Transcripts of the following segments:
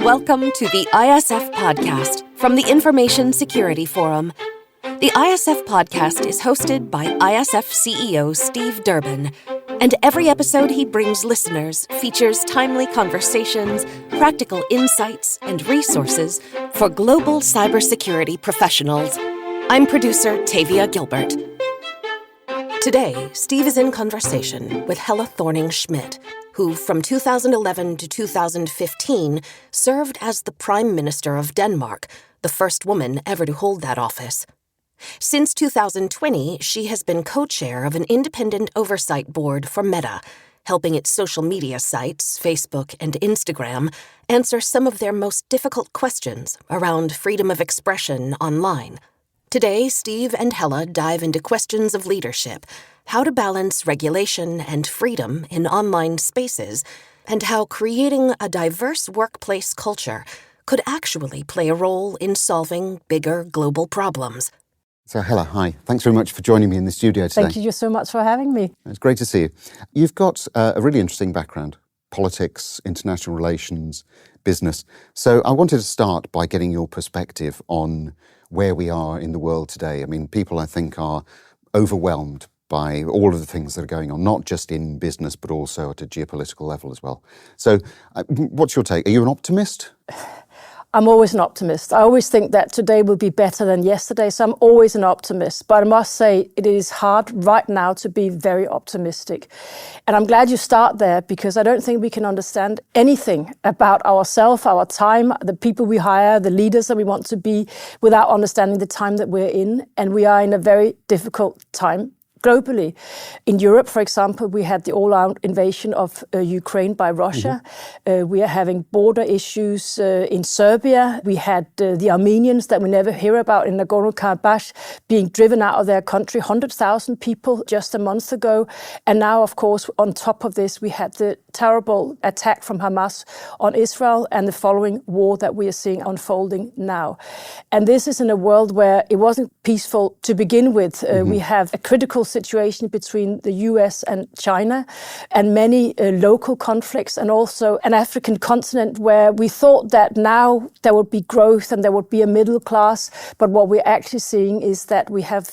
Welcome to the ISF Podcast from the Information Security Forum. The ISF Podcast is hosted by ISF CEO Steve Durbin, and every episode he brings listeners features timely conversations, practical insights, and resources for global cybersecurity professionals. I'm producer Tavia Gilbert. Today, Steve is in conversation with Helle Thorning-Schmidt, who from 2011 to 2015 served as the Prime Minister of Denmark, the first woman ever to hold that office. Since 2020, she has been co-chair of an independent oversight board for Meta, helping its social media sites, Facebook and Instagram, answer some of their most difficult questions around freedom of expression online. Today, Steve and Helle dive into questions of leadership, how to balance regulation and freedom in online spaces, and how creating a diverse workplace culture could actually play a role in solving bigger global problems. So Helle, hi. Thanks very much for joining me in the studio today. Thank you so much for having me. It's great to see you. You've got a really interesting background: politics, international relations, business. So I wanted to start by getting your perspective on where we are in the world today. I mean, people, I think, are overwhelmed by all of the things that are going on, not just in business, but also at a geopolitical level as well. So what's your take? Are you an optimist? I'm always an optimist. I always think that today will be better than yesterday, so I'm always an optimist. But I must say it is hard right now to be very optimistic. And I'm glad you start there, because I don't think we can understand anything about ourselves, our time, the people we hire, the leaders that we want to be, without understanding the time that we're in. And we are in a very difficult time globally. In Europe, for example, we had the all-out invasion of Ukraine by Russia. We are having border issues in Serbia. We had the Armenians that we never hear about in Nagorno-Karabakh being driven out of their country, 100,000 people just a month ago. And now, of course, on top of this, we had the terrible attack from Hamas on Israel and the following war that we are seeing unfolding now. And this is in a world where it wasn't peaceful to begin with. We have a critical situation between the US and China, and many local conflicts, and also an African continent where we thought that now there would be growth and there would be a middle class. But what we're actually seeing is that we have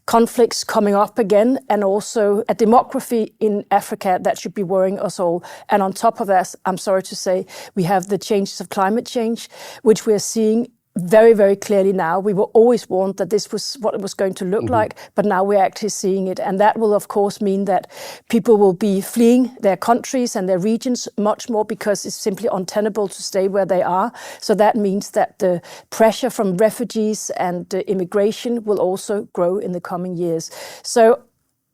conflicts coming up again, and also a demography in Africa that should be worrying us all. And on top of that, I'm sorry to say, we have the changes of climate change, which we're seeing very, very clearly now. We were always warned that this was what it was going to look like, but now we're actually seeing it. And that will, of course, mean that people will be fleeing their countries and their regions much more, because it's simply untenable to stay where they are. So that means that the pressure from refugees and immigration will also grow in the coming years. So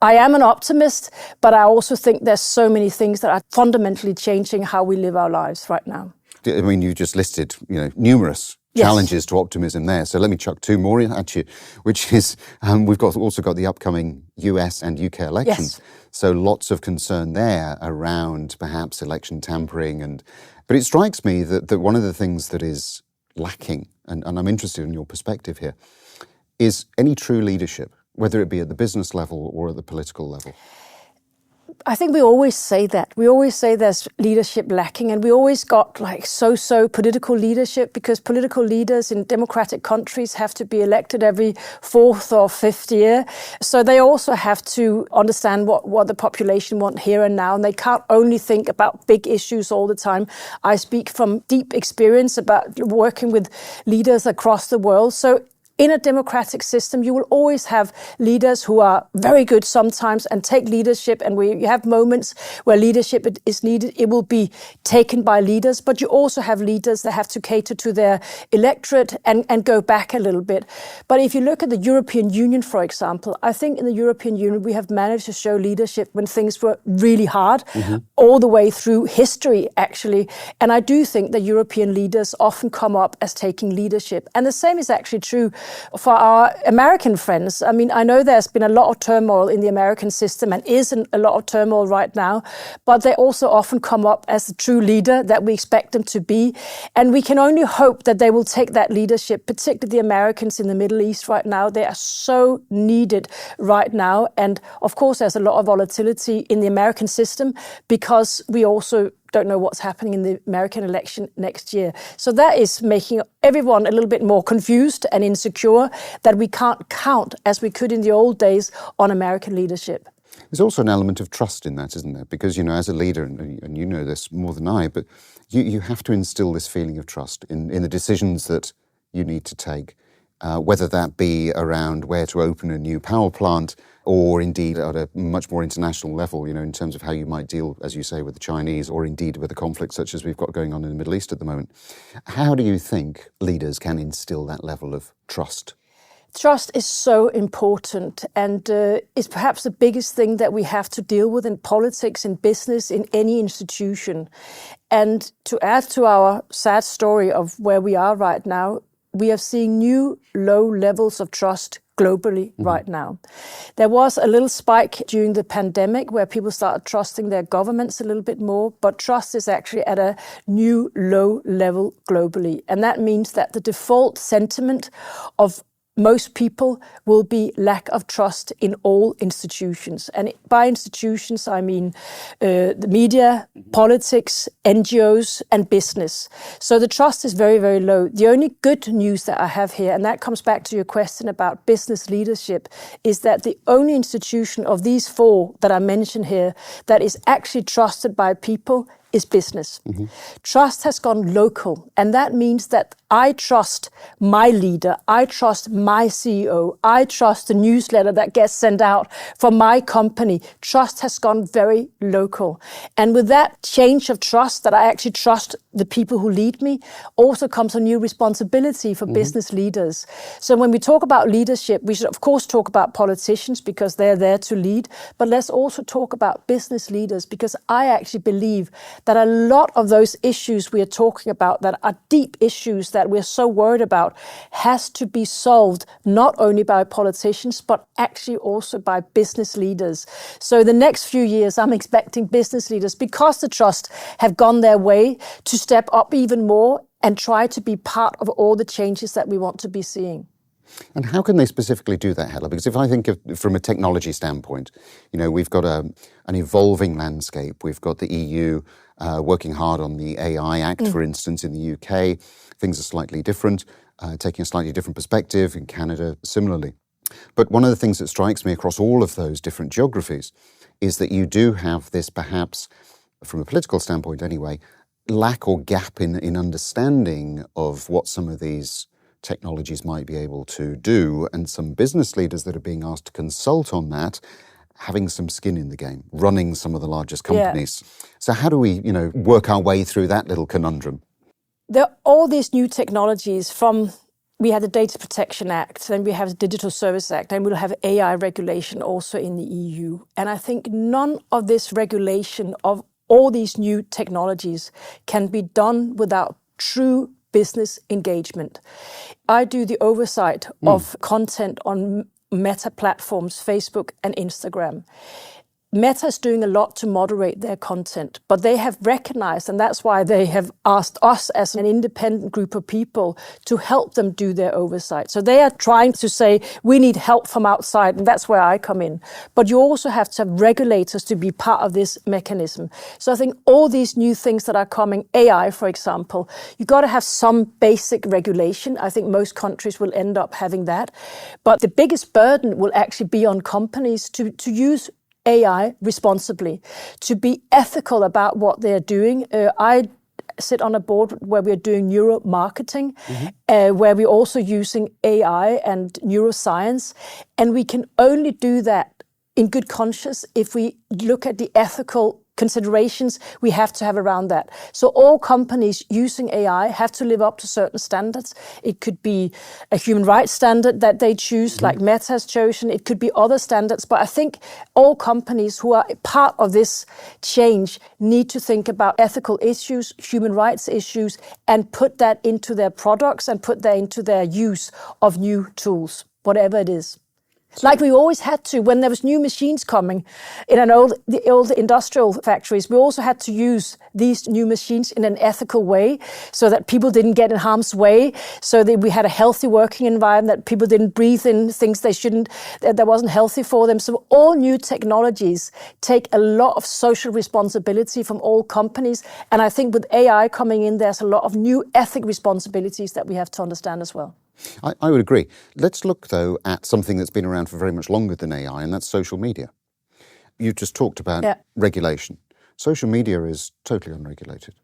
I am an optimist, but I also think there's so many things that are fundamentally changing how we live our lives right now. I mean, you just listed, numerous challenges to optimism there. So let me chuck two more at you, which is we've also got the upcoming US and UK elections. Yes. So lots of concern there around perhaps election tampering. But it strikes me that one of the things that is lacking, and I'm interested in your perspective here, is any true leadership, whether it be at the business level or at the political level. I think we always say that. We always say there's leadership lacking, and we always got so-so political leadership, because political leaders in democratic countries have to be elected every fourth or fifth year. So they also have to understand what the population want here and now, and they can't only think about big issues all the time. I speak from deep experience about working with leaders across the world. So in a democratic system, you will always have leaders who are very good sometimes and take leadership, and you have moments where leadership is needed. It will be taken by leaders, but you also have leaders that have to cater to their electorate and go back a little bit. But if you look at the European Union, for example, I think in the European Union we have managed to show leadership when things were really hard, all the way through history, actually. And I do think the European leaders often come up as taking leadership. And the same is actually true for our American friends. I mean, I know there's been a lot of turmoil in the American system, and is a lot of turmoil right now, but they also often come up as the true leader that we expect them to be. And we can only hope that they will take that leadership, particularly the Americans in the Middle East right now. They are so needed right now. And of course, there's a lot of volatility in the American system, because we also don't know what's happening in the American election next year. So that is making everyone a little bit more confused and insecure that we can't count, as we could in the old days, on American leadership. There's also an element of trust in that, isn't there? Because, you know, as a leader, and you know this more than I, but you have to instill this feeling of trust in the decisions that you need to take, whether that be around where to open a new power plant or indeed at a much more international level, you know, in terms of how you might deal, as you say, with the Chinese or indeed with a conflict such as we've got going on in the Middle East at the moment. How do you think leaders can instill that level of trust? Trust is so important, and is perhaps the biggest thing that we have to deal with in politics, in business, in any institution. And to add to our sad story of where we are right now, we are seeing new low levels of trust globally right now. There was a little spike during the pandemic where people started trusting their governments a little bit more, but trust is actually at a new low level globally. And that means that the default sentiment of most people will be lack of trust in all institutions. And by institutions, I mean the media, politics, NGOs, and business. So the trust is very, very low. The only good news that I have here, and that comes back to your question about business leadership, is that the only institution of these four that I mentioned here that is actually trusted by people is business. Trust has gone local, and that means that I trust my leader, I trust my CEO, I trust the newsletter that gets sent out from my company. Trust has gone very local. And with that change of trust, that I actually trust the people who lead me, also comes a new responsibility for business leaders. So when we talk about leadership, we should of course talk about politicians because they're there to lead, but let's also talk about business leaders, because I actually believe that a lot of those issues we are talking about, that are deep issues that we're so worried about, has to be solved not only by politicians, but actually also by business leaders. So the next few years, I'm expecting business leaders, because the trust have gone their way, to step up even more and try to be part of all the changes that we want to be seeing. And how can they specifically do that, Helle? Because if I think of from a technology standpoint, you know, we've got an evolving landscape. We've got the EU working hard on the AI Act, for instance, in the UK. Things are slightly different, taking a slightly different perspective. In Canada, similarly. But one of the things that strikes me across all of those different geographies is that you do have this, perhaps, from a political standpoint anyway, lack or gap in understanding of what some of these technologies might be able to do, and some business leaders that are being asked to consult on that, having some skin in the game, running some of the largest companies. Yeah. So how do we, you know, work our way through that little conundrum? There are all these new technologies from, we have the Data Protection Act, then we have the Digital Service Act, and we'll have AI regulation also in the EU. And I think none of this regulation of all these new technologies can be done without true business engagement. I do the oversight of content on Meta platforms, Facebook and Instagram. Meta is doing a lot to moderate their content, but they have recognized, and that's why they have asked us as an independent group of people to help them do their oversight. So they are trying to say, we need help from outside, and that's where I come in. But you also have to have regulators to be part of this mechanism. So I think all these new things that are coming, AI, for example, you've got to have some basic regulation. I think most countries will end up having that. But the biggest burden will actually be on companies to use AI responsibly, to be ethical about what they're doing. I sit on a board where we're doing neuromarketing, where we're also using AI and neuroscience. And we can only do that in good conscience if we look at the ethical considerations we have to have around that. So all companies using AI have to live up to certain standards. It could be a human rights standard that they choose, like Meta has chosen. It could be other standards. But I think all companies who are part of this change need to think about ethical issues, human rights issues, and put that into their products and put that into their use of new tools, whatever it is. Like we always had to, when there was new machines coming in the old industrial factories, we also had to use these new machines in an ethical way so that people didn't get in harm's way, so that we had a healthy working environment, that people didn't breathe in things they shouldn't, that wasn't healthy for them. So all new technologies take a lot of social responsibility from all companies. And I think with AI coming in, there's a lot of new ethic responsibilities that we have to understand as well. I would agree. Let's look, though, at something that's been around for very much longer than AI, and that's social media. You just talked about regulation. Social media is totally unregulated,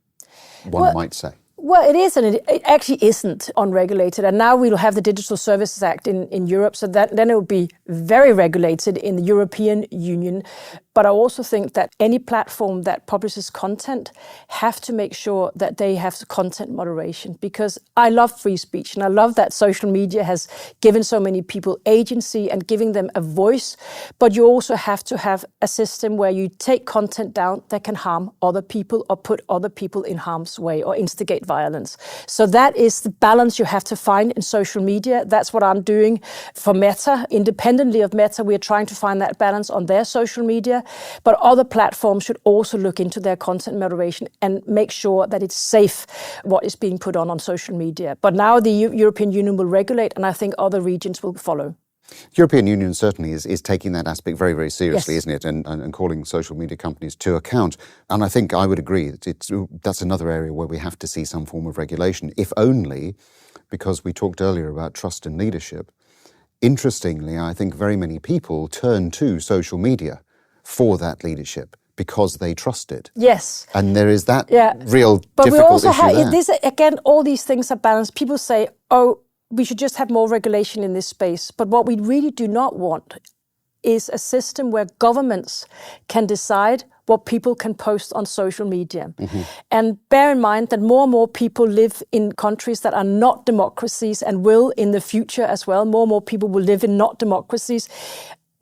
one might say. Well, it is, and it actually isn't unregulated. And now we'll have the Digital Services Act in Europe, so then it will be very regulated in the European Union. But I also think that any platform that publishes content have to make sure that they have content moderation, because I love free speech and I love that social media has given so many people agency and giving them a voice. But you also have to have a system where you take content down that can harm other people or put other people in harm's way or instigate violence. So that is the balance you have to find in social media. That's what I'm doing for Meta. Independently of Meta, we're trying to find that balance on their social media. But other platforms should also look into their content moderation and make sure that it's safe what is being put on social media. But now the European Union will regulate, and I think other regions will follow. The European Union certainly is taking that aspect very, very seriously, isn't it? And calling social media companies to account. And I think I would agree that that's another area where we have to see some form of regulation, if only because we talked earlier about trust and leadership. Interestingly, I think very many people turn to social media for that leadership because they trust it. Yes. And there is that real but difficult we also issue have there. this, again, all these things are balanced. People say, oh, we should just have more regulation in this space. But what we really do not want is a system where governments can decide what people can post on social media. Mm-hmm. And bear in mind that more and more people live in countries that are not democracies and will in the future as well. More and more people will live in not democracies.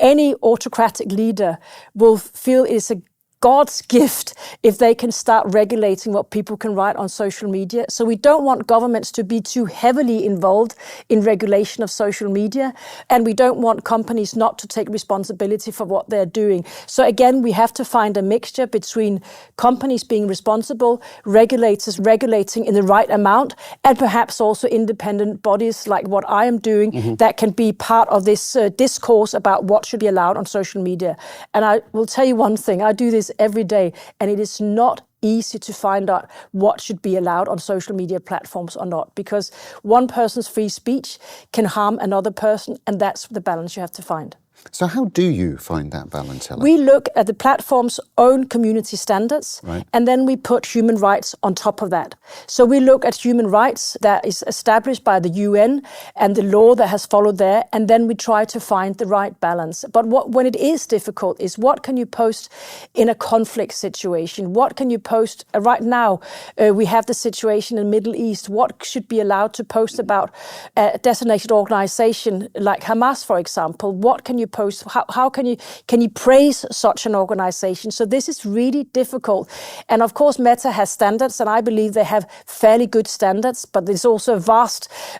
Any autocratic leader will feel it's a God's gift if they can start regulating what people can write on social media. So we don't want governments to be too heavily involved in regulation of social media, and we don't want companies not to take responsibility for what they're doing. So again, we have to find a mixture between companies being responsible, regulators regulating in the right amount, and perhaps also independent bodies like what I am doing that can be part of this discourse about what should be allowed on social media. And I will tell you one thing, I do this every day, and it is not easy to find out what should be allowed on social media platforms or not, because one person's free speech can harm another person, and that's the balance you have to find. So how do you find that balance, Helle? We look at the platform's own community standards, and then we put human rights on top of that. So we look at human rights that is established by the UN and the law that has followed there, and then we try to find the right balance. But when it is difficult is what can you post in a conflict situation? What can you post? Right now, we have the situation in the Middle East. What should be allowed to post about a designated organization like Hamas, for example? What can you post? How can you praise such an organization? So this is really difficult. And of course, Meta has standards, and I believe they have fairly good standards, but there's also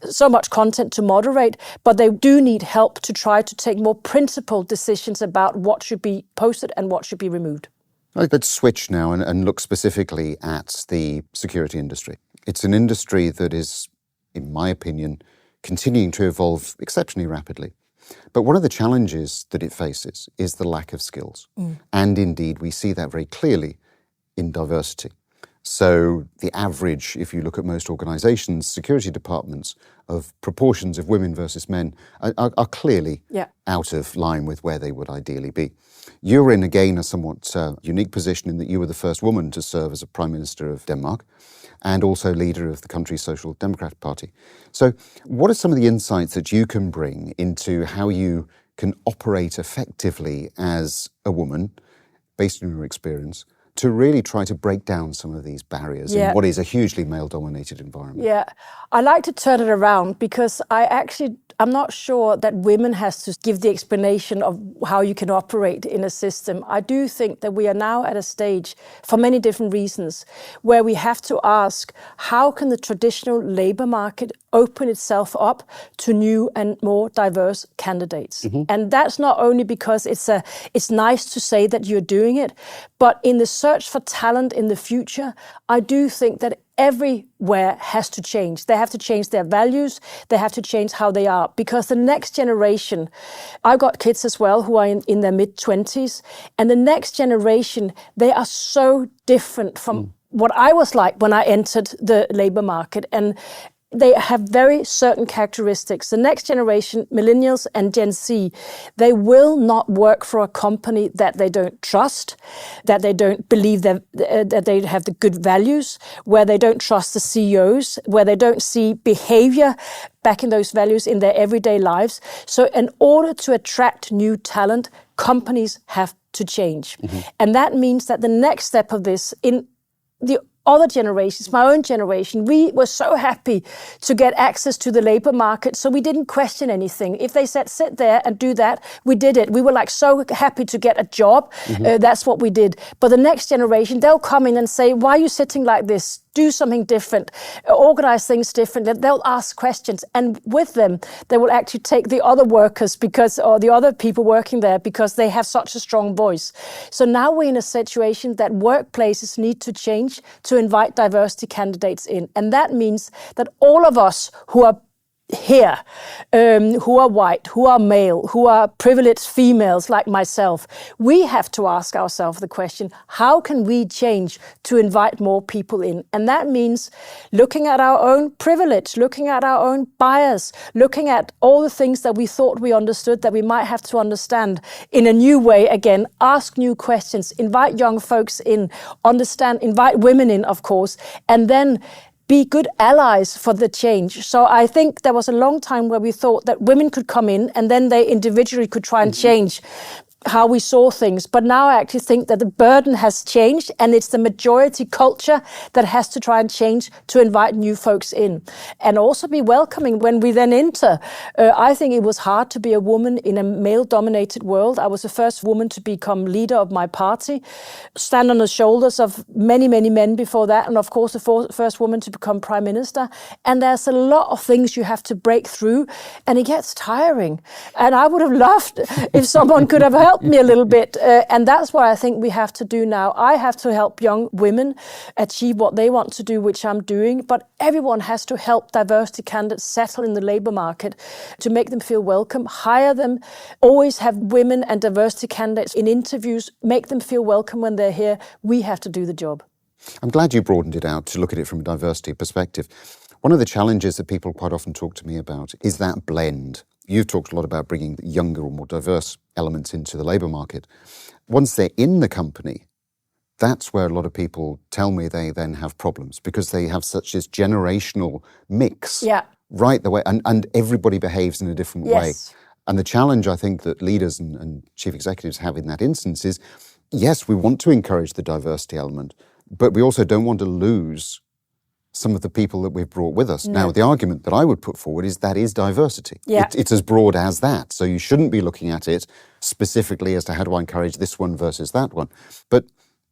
so much content to moderate, but they do need help to try to take more principled decisions about what should be posted and what should be removed. Let's switch now and look specifically at the security industry. It's an industry that is, in my opinion, continuing to evolve exceptionally rapidly. But one of the challenges that it faces is the lack of skills. And indeed, we see that very clearly in diversity. So the average, if you look at most organizations, security departments, of proportions of women versus men are clearly out of line with where they would ideally be. You're in, again, a somewhat unique position in that you were the first woman to serve as a Prime Minister of Denmark and also leader of the country's Social Democrat Party. So what are some of the insights that you can bring into how you can operate effectively as a woman, based on your experience, to really try to break down some of these barriers in what is a hugely male-dominated environment? Yeah, I like to turn it around because I'm not sure that women has to give the explanation of how you can operate in a system. I do think that we are now at a stage, for many different reasons, where we have to ask, how can the traditional labor market open itself up to new and more diverse candidates. And that's not only because it's nice to say that you're doing it, but in the search for talent in the future, I do think that everywhere has to change. They have to change their values. They have to change how they are. Because the next generation, I've got kids as well who are in their mid-20s, and the next generation, they are so different from what I was like when I entered the labor market. And they have very certain characteristics. The next generation, millennials and Gen Z, they will not work for a company that they don't trust, that they don't believe that they have the good values, where they don't trust the CEOs, where they don't see behavior backing those values in their everyday lives. So in order to attract new talent, companies have to change. And that means that the next step of this, in the other generations, my own generation, we were so happy to get access to the labor market, so we didn't question anything. If they said, sit there and do that, we did it. We were like so happy to get a job. That's what we did. But the next generation, they'll come in and say, why are you sitting like this? Do something different, organize things differently. They'll ask questions, and with them, they will actually take the other workers or the other people working there because they have such a strong voice. So now we're in a situation that workplaces need to change to invite diversity candidates in. And that means that all of us who are here, who are white, who are male, who are privileged females like myself, we have to ask ourselves the question, how can we change to invite more people in? And that means looking at our own privilege, looking at our own bias, looking at all the things that we thought we understood that we might have to understand in a new way again, ask new questions, invite young folks in, invite women in, of course, and then be good allies for the change. So I think there was a long time where we thought that women could come in and then they individually could try and change how we saw things. But now I actually think that the burden has changed, and it's the majority culture that has to try and change to invite new folks in. And also be welcoming when we then enter. I think it was hard to be a woman in a male-dominated world. I was the first woman to become leader of my party, stand on the shoulders of many, many men before that, and of course the first woman to become prime minister. And there's a lot of things you have to break through, and it gets tiring. And I would have loved if someone could have helped me a little bit, and that's what I think we have to do now. I have to help young women achieve what they want to do, which I'm doing, but everyone has to help diversity candidates settle in the labor market to make them feel welcome, hire them, always have women and diversity candidates in interviews, make them feel welcome when they're here. We have to do the job. I'm glad you broadened it out to look at it from a diversity perspective. One of the challenges that people quite often talk to me about is that blend. You've talked a lot about bringing younger or more diverse elements into the labour market. Once they're in the company, that's where a lot of people tell me they then have problems because they have such this generational mix right the way, and everybody behaves in a different way. And the challenge I think that leaders and chief executives have in that instance is, yes, we want to encourage the diversity element, but we also don't want to lose some of the people that we've brought with us. Now, the argument that I would put forward is that is diversity. It's as broad as that. So you shouldn't be looking at it specifically as to how do I encourage this one versus that one. But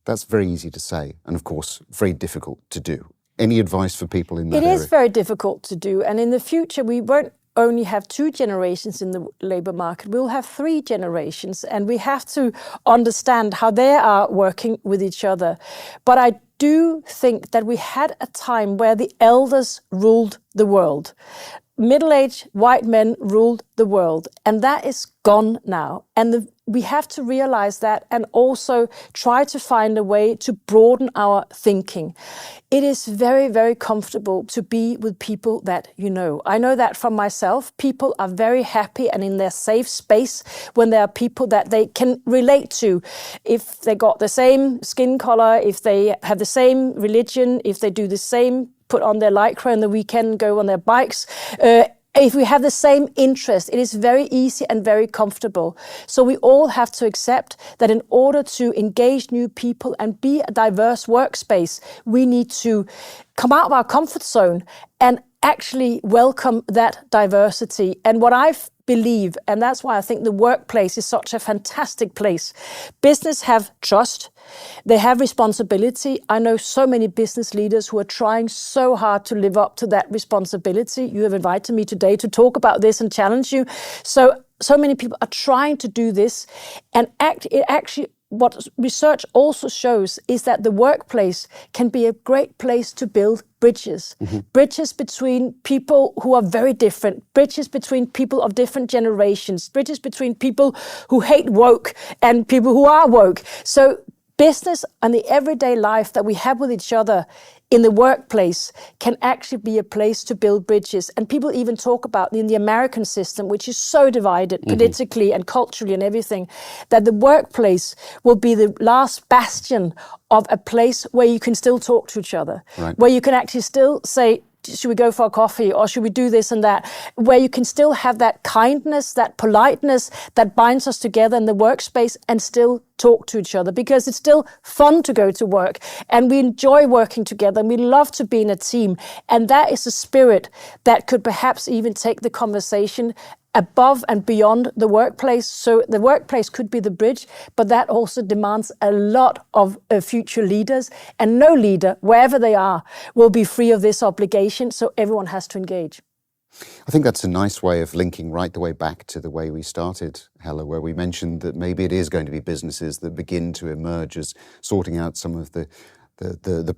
that's very easy to say, and of course, very difficult to do. Any advice for people in that area? It is very difficult to do. And in the future, we won't only have 2 generations in the labour market, we'll have 3 generations, and we have to understand how they are working with each other. But I do think that we had a time where the elders ruled the world. Middle-aged white men ruled the world, and that is gone now. And we have to realize that and also try to find a way to broaden our thinking. It is very, very comfortable to be with people that you know. I know that from myself. People are very happy and in their safe space when there are people that they can relate to. If they got the same skin color, if they have the same religion, if they do the same, put on their lycra in the weekend, go on their bikes. If we have the same interest, it is very easy and very comfortable. So we all have to accept that in order to engage new people and be a diverse workspace, we need to come out of our comfort zone and actually welcome that diversity. And what I believe, and that's why I think the workplace is such a fantastic place. Business have trust. They have responsibility. I know so many business leaders who are trying so hard to live up to that responsibility. You have invited me today to talk about this and challenge you. So many people are trying to do this, and what research also shows is that the workplace can be a great place to build bridges. Bridges between people who are very different, bridges between people of different generations, bridges between people who hate woke and people who are woke. So business and the everyday life that we have with each other in the workplace can actually be a place to build bridges. And people even talk about in the American system, which is so divided politically and culturally and everything, that the workplace will be the last bastion of a place where you can still talk to each other, where you can actually still say, should we go for a coffee or should we do this and that, where you can still have that kindness, that politeness that binds us together in the workspace and still talk to each other, because it's still fun to go to work and we enjoy working together and we love to be in a team. And that is a spirit that could perhaps even take the conversation above and beyond the workplace. So the workplace could be the bridge, but that also demands a lot of future leaders, and no leader, wherever they are, will be free of this obligation. So everyone has to engage. I think that's a nice way of linking right the way back to the way we started, Helle, where we mentioned that maybe it is going to be businesses that begin to emerge as sorting out some of the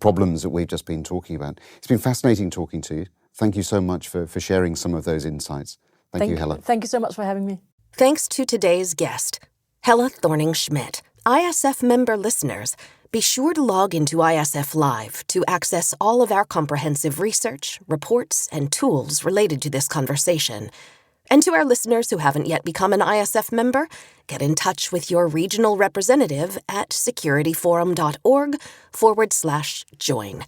problems that we've just been talking about. It's been fascinating talking to you. Thank you so much for sharing some of those insights. Thank you, Helle. Thank you so much for having me. Thanks to today's guest, Helle Thorning-Schmidt. ISF member listeners, be sure to log into ISF Live to access all of our comprehensive research, reports, and tools related to this conversation. And to our listeners who haven't yet become an ISF member, get in touch with your regional representative at securityforum.org/join.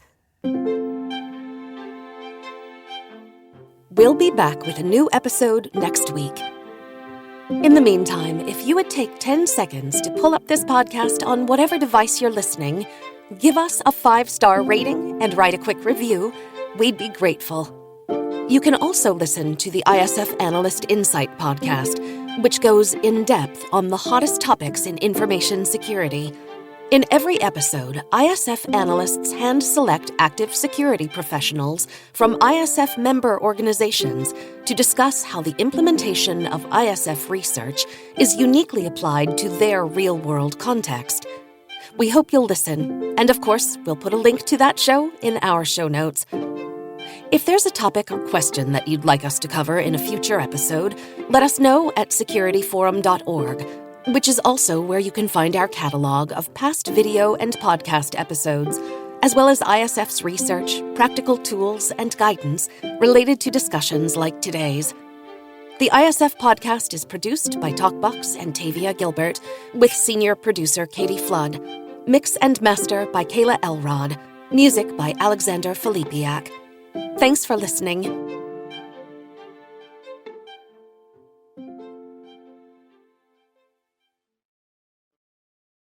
We'll be back with a new episode next week. In the meantime, if you would take 10 seconds to pull up this podcast on whatever device you're listening, give us a 5-star rating and write a quick review, we'd be grateful. You can also listen to the ISF Analyst Insight podcast, which goes in depth on the hottest topics in information security. In every episode, ISF analysts hand-select active security professionals from ISF member organizations to discuss how the implementation of ISF research is uniquely applied to their real-world context. We hope you'll listen, and of course, we'll put a link to that show in our show notes. If there's a topic or question that you'd like us to cover in a future episode, let us know at securityforum.org, which is also where you can find our catalog of past video and podcast episodes, as well as ISF's research, practical tools, and guidance related to discussions like today's. The ISF podcast is produced by Talkbox and Tavia Gilbert, with senior producer Katie Flood. Mix and master by Kayla Elrod. Music by Alexander Filipiak. Thanks for listening.